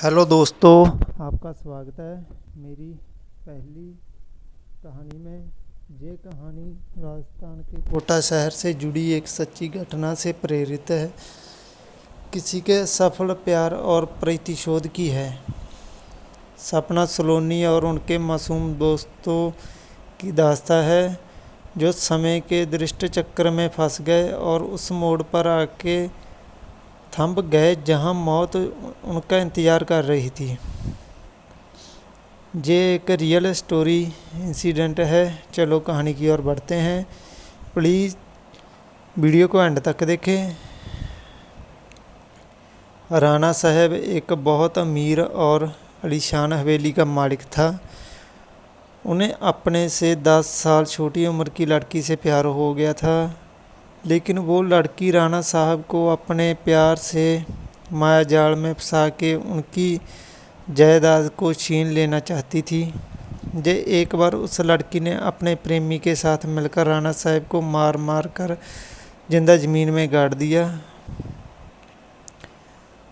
Hello दोस्तों, आपका स्वागत है मेरी पहली कहानी में। ये कहानी राजस्थान के कोटा शहर से जुड़ी एक सच्ची घटना से प्रेरित है। किसी के सफल प्यार और प्रतिशोध की है। सपना सलोनी और उनके मासूम दोस्तों की दास्तां है जो समय के दृष्ट चक्र में फंस गए और उस मोड़ पर आके थम गए जहां मौत उनका इंतज़ार कर रही थी। ये एक रियल स्टोरी इंसिडेंट है। चलो कहानी की ओर बढ़ते हैं। प्लीज़ वीडियो को एंड तक देखें। राणा साहब एक बहुत अमीर और आलीशान हवेली का मालिक था। उन्हें अपने से 10 साल छोटी उम्र की लड़की से प्यार हो गया था, लेकिन वो लड़की राणा साहब को अपने प्यार से माया जाल में फंसा के उनकी जायदाद को छीन लेना चाहती थी। जे एक बार उस लड़की ने अपने प्रेमी के साथ मिलकर राणा साहब को मार मार कर जिंदा ज़मीन में गाड़ दिया।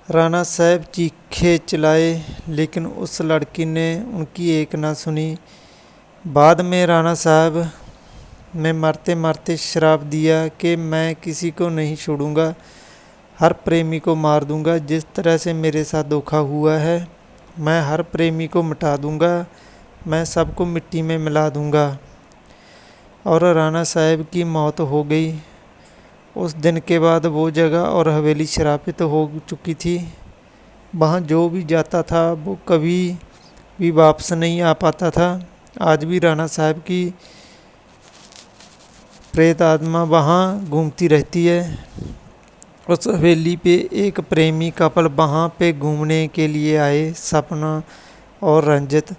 राणा साहब चीखे चिल्लाए, लेकिन उस लड़की ने उनकी एक ना सुनी। बाद में राणा साहब ने मरते मरते श्राप दिया कि मैं किसी को नहीं छोड़ूंगा, हर प्रेमी को मार दूंगा। जिस तरह से मेरे साथ धोखा हुआ है, मैं हर प्रेमी को मिटा दूंगा, मैं सबको मिट्टी में मिला दूंगा। और राणा साहब की मौत हो गई। उस दिन के बाद वो जगह और हवेली श्रापित हो चुकी थी। वहाँ जो भी जाता था वो कभी भी वापस नहीं आ पाता था। आज भी राणा साहब की प्रेत आत्मा वहाँ घूमती रहती है। उस हवेली पे एक प्रेमी कपल वहाँ पे घूमने के लिए आए, सपना और रंजित।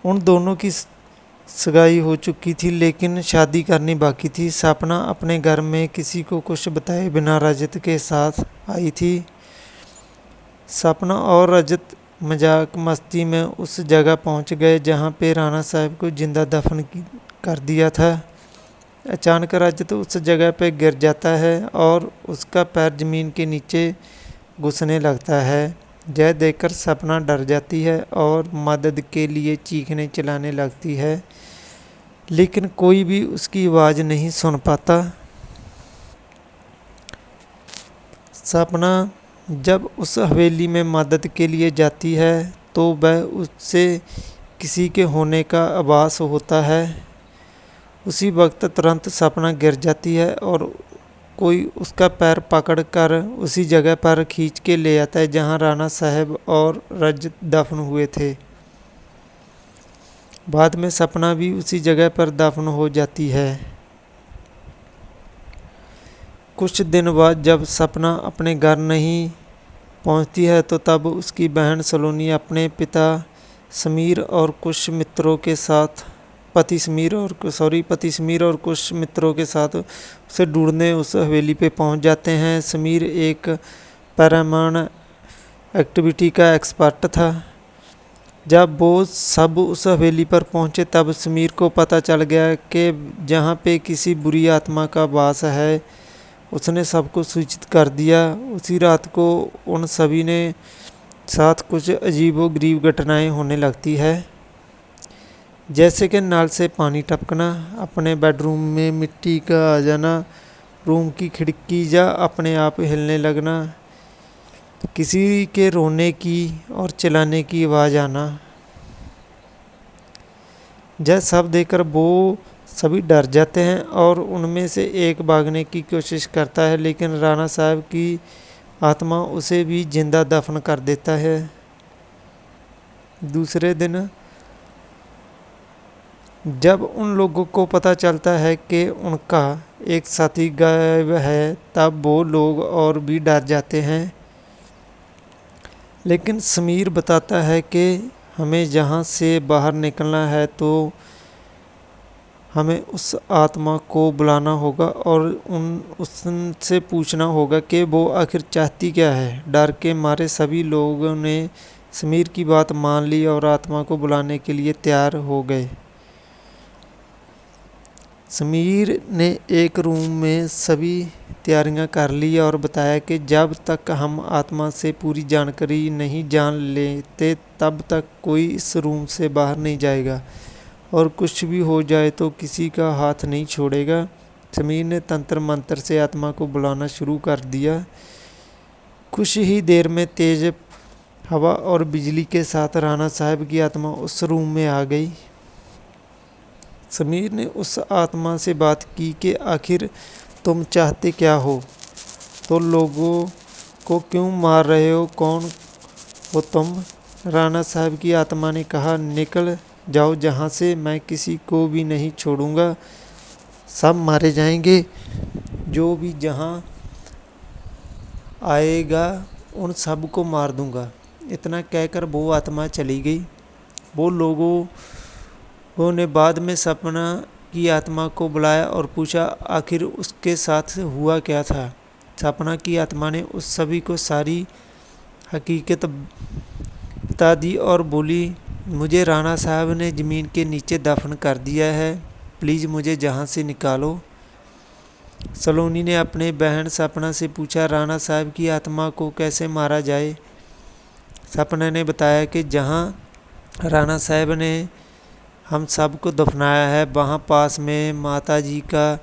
उन दोनों की सगाई हो चुकी थी, लेकिन शादी करनी बाकी थी। सपना अपने घर में किसी को कुछ बताए बिना रजत के साथ आई थी। सपना और रजत मजाक मस्ती में उस जगह पहुँच गए जहाँ पे राणा साहब को जिंदा दफन कर दिया था। अचानक रजत उस जगह पे गिर जाता है और उसका पैर ज़मीन के नीचे घुसने लगता है। यह देखकर सपना डर जाती है और मदद के लिए चीखने चिल्लाने लगती है, लेकिन कोई भी उसकी आवाज़ नहीं सुन पाता। सपना जब उस हवेली में मदद के लिए जाती है तो वह उससे किसी के होने का आभास होता है। उसी वक्त तुरंत सपना गिर जाती है और कोई उसका पैर पकड़कर उसी जगह पर खींच के ले आता है जहां राणा साहब और रजत दफन हुए थे। बाद में सपना भी उसी जगह पर दफन हो जाती है। कुछ दिन बाद जब सपना अपने घर नहीं पहुंचती है तो तब उसकी बहन सलोनी अपने पिता समीर और कुछ मित्रों के साथ पति समीर और कुछ मित्रों के साथ उसे ढूंढने उस हवेली पे पहुंच जाते हैं। समीर एक पैरानॉर्मल एक्टिविटी का एक्सपर्ट था। जब वो सब उस हवेली पर पहुंचे तब समीर को पता चल गया कि जहाँ पे किसी बुरी आत्मा का वास है। उसने सबको सूचित कर दिया। उसी रात को उन सभी ने साथ कुछ अजीबोगरीब घटनाएं होने लगती है, जैसे कि नल से पानी टपकना, अपने बेडरूम में मिट्टी का आ जाना, रूम की खिड़की या अपने आप हिलने लगना, किसी के रोने की और चिल्लाने की आवाज़ आना। यह सब देखकर वो सभी डर जाते हैं और उनमें से एक भागने की कोशिश करता है, लेकिन राणा साहब की आत्मा उसे भी जिंदा दफन कर देता है। दूसरे दिन जब उन लोगों को पता चलता है कि उनका एक साथी गायब है, तब वो लोग और भी डर जाते हैं। लेकिन समीर बताता है कि हमें यहाँ से बाहर निकलना है तो हमें उस आत्मा को बुलाना होगा और उससे पूछना होगा कि वो आखिर चाहती क्या है। डर के मारे सभी लोगों ने समीर की बात मान ली और आत्मा को बुलाने के लिए तैयार हो गए। समीर ने एक रूम में सभी तैयारियां कर ली और बताया कि जब तक हम आत्मा से पूरी जानकारी नहीं जान लेते तब तक कोई इस रूम से बाहर नहीं जाएगा और कुछ भी हो जाए तो किसी का हाथ नहीं छोड़ेगा। समीर ने तंत्र मंत्र से आत्मा को बुलाना शुरू कर दिया। कुछ ही देर में तेज हवा और बिजली के साथ राणा साहब की आत्मा उस रूम में आ गई। समीर ने उस आत्मा से बात की कि आखिर तुम चाहते क्या हो, तो लोगों को क्यों मार रहे हो, कौन हो तुम? राणा साहब की आत्मा ने कहा, निकल जाओ जहाँ से, मैं किसी को भी नहीं छोड़ूंगा, सब मारे जाएंगे। जो भी जहाँ आएगा उन सब को मार दूंगा। इतना कहकर वो आत्मा चली गई। वो लोगों ने बाद में सपना की आत्मा को बुलाया और पूछा आखिर उसके साथ हुआ क्या था। सपना की आत्मा ने उस सभी को सारी हकीकत बता दी और बोली, मुझे राणा साहब ने ज़मीन के नीचे दफन कर दिया है, प्लीज़ मुझे जहाँ से निकालो। सलोनी ने अपने बहन सपना से पूछा, राणा साहब की आत्मा को कैसे मारा जाए। सपना ने बताया कि जहाँ राणा साहब ने हम सब को दफनाया है वहाँ पास में माता जी का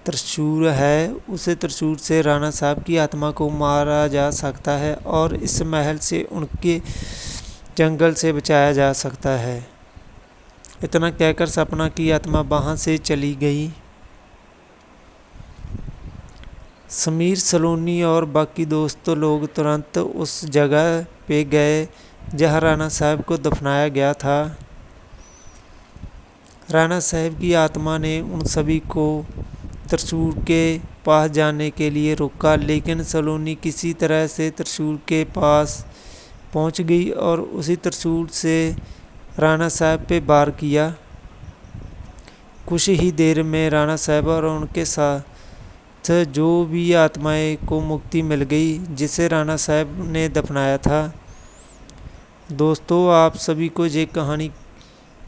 त्रिशूल है, उसे त्रिशूल से राणा साहब की आत्मा को मारा जा सकता है और इस महल से उनके जंगल से बचाया जा सकता है। इतना कहकर सपना की आत्मा वहाँ से चली गई। समीर, सलोनी और बाकी दोस्तों लोग तुरंत उस जगह पे गए जहाँ राणा साहब को दफनाया गया था। राणा साहब की आत्मा ने उन सभी को त्रिशूल के पास जाने के लिए रोका, लेकिन सलोनी किसी तरह से त्रिशूल के पास पहुंच गई और उसी त्रिशूल से राणा साहब पे वार किया। कुछ ही देर में राणा साहब और उनके साथ जो भी आत्माएं को मुक्ति मिल गई जिसे राणा साहब ने दफनाया था। दोस्तों, आप सभी को ये कहानी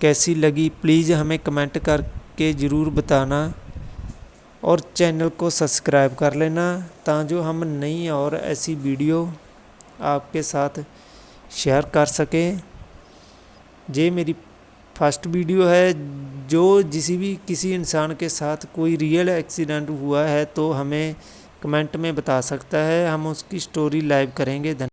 कैसी लगी प्लीज़ हमें कमेंट करके ज़रूर बताना और चैनल को सब्सक्राइब कर लेना ताकि हम नई और ऐसी वीडियो आपके साथ शेयर कर सकें। ये मेरी फर्स्ट वीडियो है। जो किसी इंसान के साथ कोई रियल एक्सीडेंट हुआ है तो हमें कमेंट में बता सकता है, हम उसकी स्टोरी लाइव करेंगे। धन्यवाद।